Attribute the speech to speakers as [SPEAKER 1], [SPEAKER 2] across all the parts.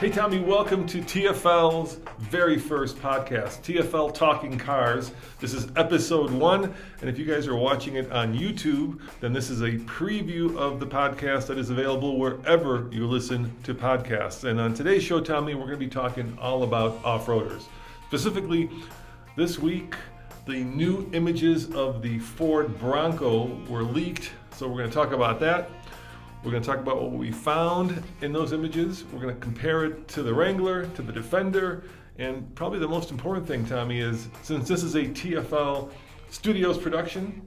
[SPEAKER 1] Hey Tommy, welcome to TFL's very first podcast, TFL Talking Cars. This is episode 1, and if you guys are watching it on YouTube, then this is a preview of the podcast that is available wherever you listen to podcasts. And on today's show, Tommy, we're going to be talking all about off-roaders. Specifically, this week, the new images of the Ford Bronco were leaked, so we're going to talk about that. We're going to talk about what we found in those images. We're going to compare it to the Wrangler, to the Defender, and probably the most important thing, Tommy, is since this is a TFL Studios production,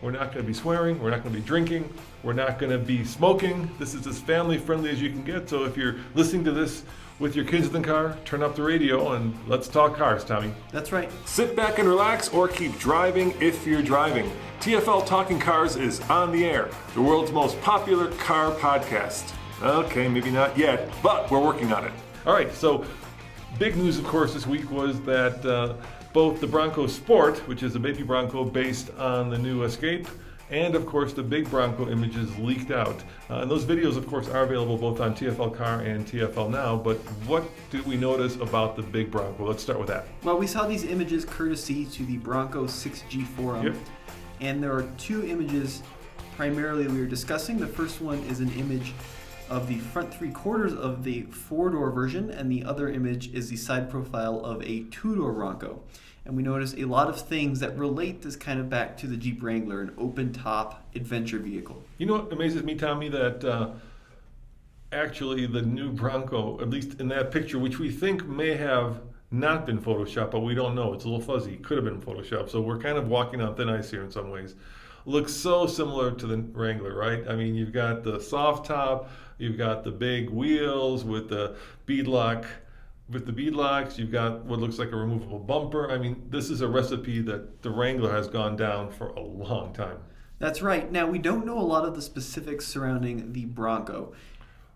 [SPEAKER 1] we're not going to be swearing, we're not going to be drinking, we're not going to be smoking. This is as family friendly as you can get, so if you're listening to this with your kids in the car, turn up the radio and let's talk cars, Tommy.
[SPEAKER 2] That's right.
[SPEAKER 1] Sit back and relax or keep driving if you're driving. TFL Talking Cars is on the air, the world's most popular car podcast. Okay, maybe not yet, but we're working on it. All right, so big news, of course, this week was that both the Bronco Sport, which is a baby Bronco based on the new Escape, and of course the big Bronco images leaked out. And those videos, of course, are available both on TFL Car and TFLnow, but what did we notice about the big Bronco? Let's start with that.
[SPEAKER 2] Well, we saw these images courtesy to the Bronco 6G forum.
[SPEAKER 1] Yep.
[SPEAKER 2] And there are two images primarily we were discussing. The first one is an image of the front three quarters of the four-door version, and the other image is the side profile of a two-door Bronco. And we notice a lot of things that relate this kind of back to the Jeep Wrangler, an open-top adventure vehicle.
[SPEAKER 1] You know what amazes me, Tommy, that actually the new Bronco, at least in that picture, which we think may have not been Photoshopped, but we don't know. It's a little fuzzy. Could have been Photoshopped. So we're kind of walking on thin ice here in some ways. Looks so similar to the Wrangler, right? I mean, you've got the soft top, you've got the big wheels with the beadlock. With the beadlocks, you've got what looks like a removable bumper. I mean, this is a recipe that the Wrangler has gone down for a long time.
[SPEAKER 2] That's right. Now, we don't know a lot of the specifics surrounding the Bronco.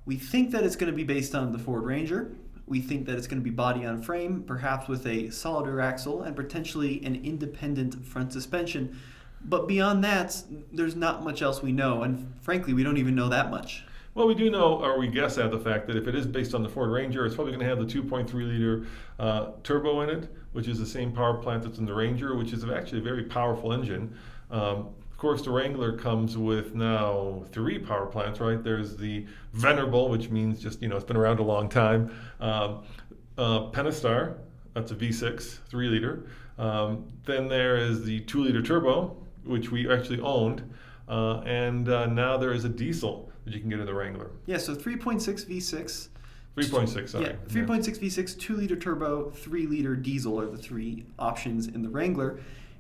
[SPEAKER 2] We think that it's going to be based on the Ford Ranger. We think that it's going to be body on frame, perhaps with a solid rear axle and potentially an independent front suspension. But beyond that, there's not much else we know, and frankly, we don't even know that much.
[SPEAKER 1] Well, we do know, or we guess at the fact that if it is based on the Ford Ranger, it's probably going to have the 2.3 liter turbo in it, which is the same power plant that's in the Ranger, which is actually a very powerful engine. Of course, the Wrangler comes with now 3 power plants, right? There's the Venerable, which means just, it's been around a long time. Pentastar, that's a V6, 3 liter. Then there is the 2 liter turbo, which we actually owned. And now there is a diesel that you can get in the Wrangler.
[SPEAKER 2] Yeah, so 3.6 V6.
[SPEAKER 1] 3.6, sorry.
[SPEAKER 2] Yeah, 3.6 V6, 2 liter turbo, 3 liter diesel are the 3 options in the Wrangler.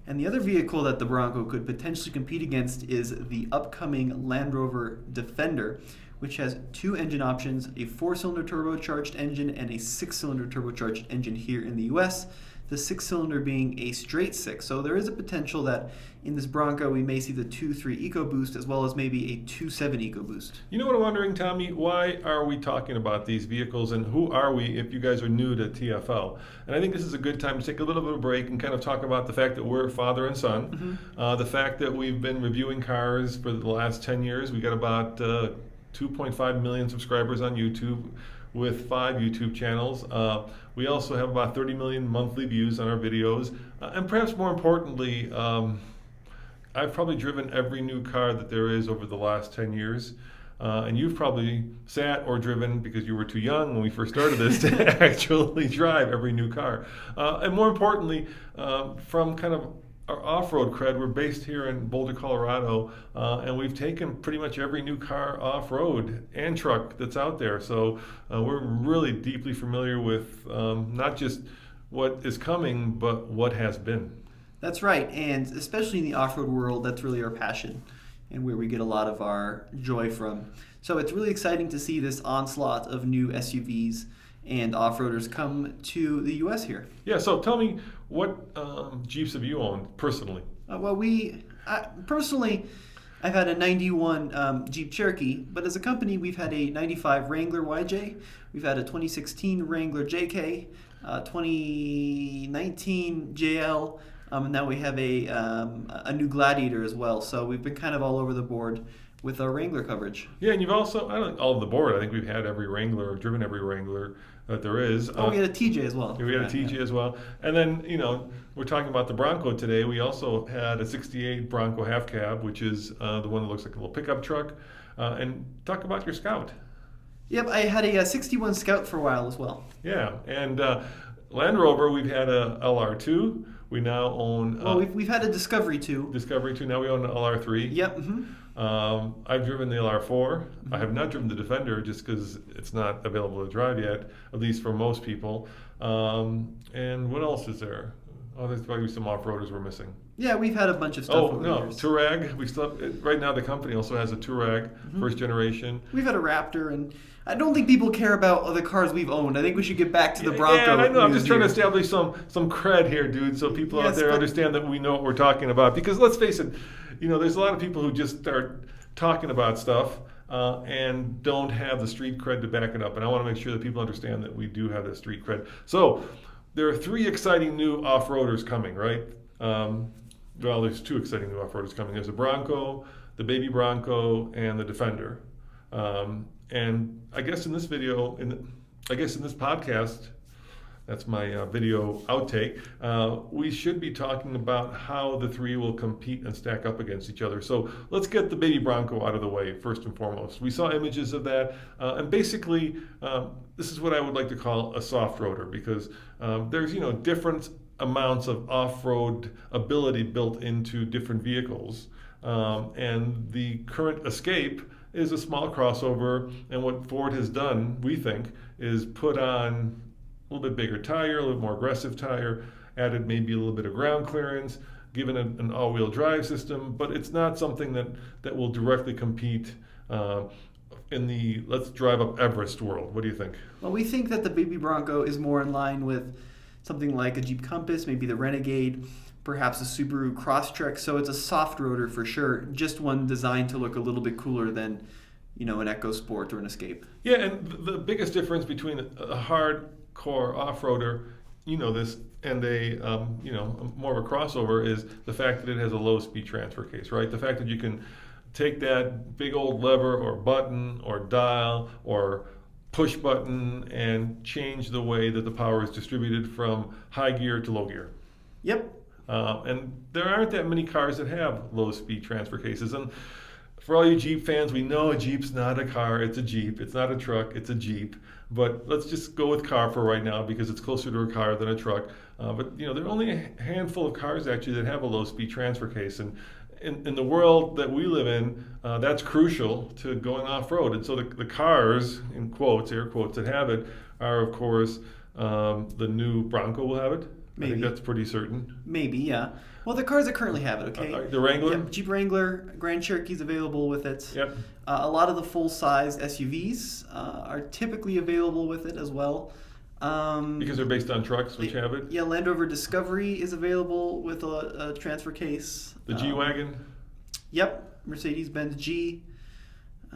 [SPEAKER 2] And the other vehicle that the Bronco could potentially compete against is the upcoming Land Rover Defender, which has 2 engine options, a 4-cylinder turbocharged engine and a 6-cylinder turbocharged engine here in the US, the 6-cylinder being a straight 6. So there is a potential that in this Bronco we may see the 2.3 EcoBoost as well as maybe a 2.7 EcoBoost.
[SPEAKER 1] You know what I'm wondering, Tommy? Why are we talking about these vehicles, and who are we if you guys are new to TFL? And I think this is a good time to take a little bit of a break and kind of talk about the fact that we're father and son, the fact that we've been reviewing cars for the last 10 years. We got about 2.5 million subscribers on YouTube with 5 YouTube channels. We also have about 30 million monthly views on our videos. And perhaps more importantly, I've probably driven every new car that there is over the last 10 years. And you've probably sat or driven, because you were too young when we first started this, to actually drive every new car. And more importantly, from kind of our off-road cred, we're based here in Boulder, Colorado, and we've taken pretty much every new car off-road and truck that's out there. So we're really deeply familiar with not just what is coming, but what has been.
[SPEAKER 2] That's right, and especially in the off-road world, that's really our passion and where we get a lot of our joy from. So it's really exciting to see this onslaught of new SUVs and off-roaders come to the U.S. here.
[SPEAKER 1] Yeah, so tell me, what Jeeps have you owned personally?
[SPEAKER 2] Personally, I've had a 91 Jeep Cherokee, but as a company, we've had a 95 Wrangler YJ, we've had a 2016 Wrangler JK, 2019 JL, And now we have a new Gladiator as well. So we've been kind of all over the board with our Wrangler coverage.
[SPEAKER 1] Yeah, and you've also, I don't all over the board, I think we've had every Wrangler, or driven every Wrangler that there is.
[SPEAKER 2] Oh, we had a TJ as well.
[SPEAKER 1] We had a TJ as well. And then, we're talking about the Bronco today. We also had a 68 Bronco half cab, which is the one that looks like a little pickup truck. And talk about your Scout.
[SPEAKER 2] Yep, I had a 61 Scout for a while as well.
[SPEAKER 1] Yeah, and Land Rover, we've had a LR2. We now own...
[SPEAKER 2] well, we've had a Discovery 2.
[SPEAKER 1] Discovery 2. Now we own an LR3.
[SPEAKER 2] Yep.
[SPEAKER 1] I've driven the LR4. I have not driven the Defender just because it's not available to drive yet, at least for most people. And what else is there? Oh, there's probably some off-roaders we're missing.
[SPEAKER 2] Yeah, we've had a bunch of stuff over the years.
[SPEAKER 1] Touareg. We still right now the company also has a Touareg, first generation.
[SPEAKER 2] We've had a Raptor, and I don't think people care about other cars we've owned. I think we should get back to the Bronco.
[SPEAKER 1] Yeah, I know. I'm just trying to
[SPEAKER 2] news
[SPEAKER 1] establish some cred here, dude, so people out
[SPEAKER 2] Yes,
[SPEAKER 1] there
[SPEAKER 2] but-
[SPEAKER 1] understand that we know what we're talking about. Because let's face it, there's a lot of people who just start talking about stuff and don't have the street cred to back it up. And I want to make sure that people understand that we do have that street cred. So there are 3 exciting new off-roaders coming, right? Well, there's 2 exciting new off-roaders coming. There's the Bronco, the Baby Bronco, and the Defender. And I guess in this video, in this podcast, that's my video outtake, we should be talking about how the 3 will compete and stack up against each other. So let's get the Baby Bronco out of the way first and foremost. We saw images of that, and basically this is what I would like to call a soft roader, because there's different amounts of off-road ability built into different vehicles, and the current Escape is a small crossover, and what Ford has done, we think, is put on a little bit bigger tire, a little more aggressive tire, added maybe a little bit of ground clearance, given an all-wheel drive system, but it's not something that will directly compete in the let's drive up Everest world. What do you think?
[SPEAKER 2] Well, we think that the Baby Bronco is more in line with something like a Jeep Compass, maybe the Renegade, perhaps a Subaru Crosstrek. So it's a soft roader for sure, just one designed to look a little bit cooler than, an EcoSport or an Escape.
[SPEAKER 1] Yeah, and the biggest difference between a hardcore off-roader, this, and a more of a crossover is the fact that it has a low-speed transfer case, right? The fact that you can take that big old lever or button or dial or push button and change the way that the power is distributed from high gear to low gear.
[SPEAKER 2] Yep.
[SPEAKER 1] And there aren't that many cars that have low-speed transfer cases. And for all you Jeep fans, we know a Jeep's not a car, it's a Jeep. It's not a truck, it's a Jeep. But let's just go with car for right now because it's closer to a car than a truck. But there are only a handful of cars actually that have a low-speed transfer case. And in the world that we live in, that's crucial to going off-road. And so the cars, in quotes, air quotes, that have it are, of course, the new Bronco will have it.
[SPEAKER 2] Maybe.
[SPEAKER 1] I think that's pretty certain.
[SPEAKER 2] Maybe, yeah. Well, the cars that currently have it, okay?
[SPEAKER 1] The Wrangler?
[SPEAKER 2] Yep, Jeep Wrangler, Grand Cherokee's available with it.
[SPEAKER 1] Yep.
[SPEAKER 2] A lot of the full-size SUVs are typically available with it as well.
[SPEAKER 1] Because they're based on trucks, which have it?
[SPEAKER 2] Yeah, Land Rover Discovery is available with a transfer case.
[SPEAKER 1] The G-Wagon?
[SPEAKER 2] Yep, Mercedes-Benz G.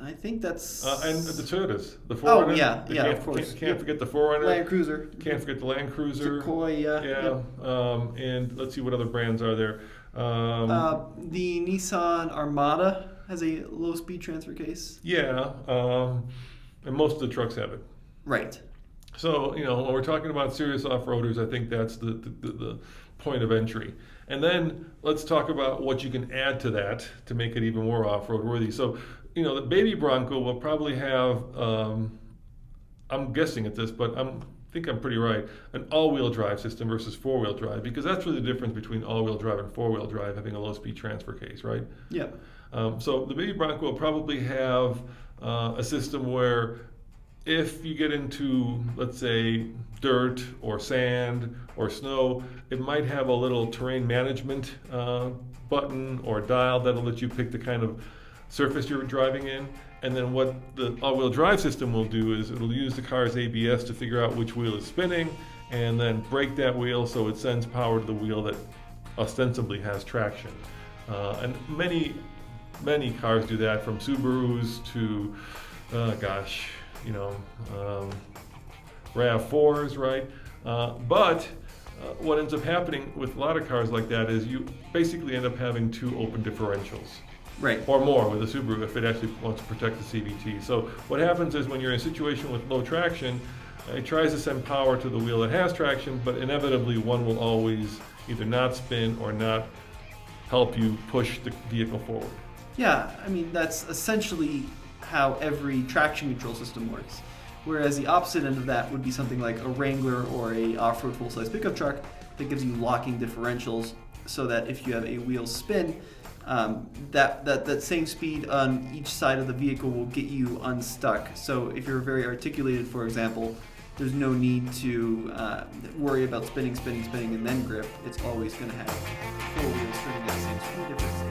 [SPEAKER 2] I think that's...
[SPEAKER 1] and the Toyotas, the 4Runner.
[SPEAKER 2] Oh, yeah, of course.
[SPEAKER 1] Can't forget the 4Runner.
[SPEAKER 2] Land Cruiser.
[SPEAKER 1] Can't forget the Land Cruiser.
[SPEAKER 2] Sequoia.
[SPEAKER 1] Yeah.
[SPEAKER 2] Yep.
[SPEAKER 1] And let's see what other brands are there.
[SPEAKER 2] The Nissan Armada has a low-speed transfer case.
[SPEAKER 1] Yeah, and most of the trucks have it.
[SPEAKER 2] Right.
[SPEAKER 1] So, when we're talking about serious off-roaders, I think that's the point of entry. And then let's talk about what you can add to that to make it even more off-road worthy. So, the Baby Bronco will probably have, I'm guessing at this, but I think I'm pretty right, an all-wheel drive system versus four-wheel drive, because that's really the difference between all-wheel drive and four-wheel drive, having a low-speed transfer case, right?
[SPEAKER 2] Yeah.
[SPEAKER 1] So the Baby Bronco will probably have a system where if you get into, let's say, dirt or sand or snow, it might have a little terrain management button or dial that'll let you pick the kind of surface you're driving in. And then what the all-wheel drive system will do is it'll use the car's ABS to figure out which wheel is spinning and then brake that wheel so it sends power to the wheel that ostensibly has traction. And many cars do that, from Subarus to, RAV4s, right? But what ends up happening with a lot of cars like that is you basically end up having two open differentials.
[SPEAKER 2] Right.
[SPEAKER 1] Or more with a Subaru if it actually wants to protect the CVT. So what happens is when you're in a situation with low traction, it tries to send power to the wheel that has traction, but inevitably one will always either not spin or not help you push the vehicle forward.
[SPEAKER 2] Yeah, I mean, that's essentially how every traction control system works. Whereas the opposite end of that would be something like a Wrangler or a off-road full-size pickup truck that gives you locking differentials so that if you have a wheel spin, that same speed on each side of the vehicle will get you unstuck. So if you're very articulated, for example, there's no need to worry about spinning, and then grip. It's always going to have four wheels spinning at the same speed difference.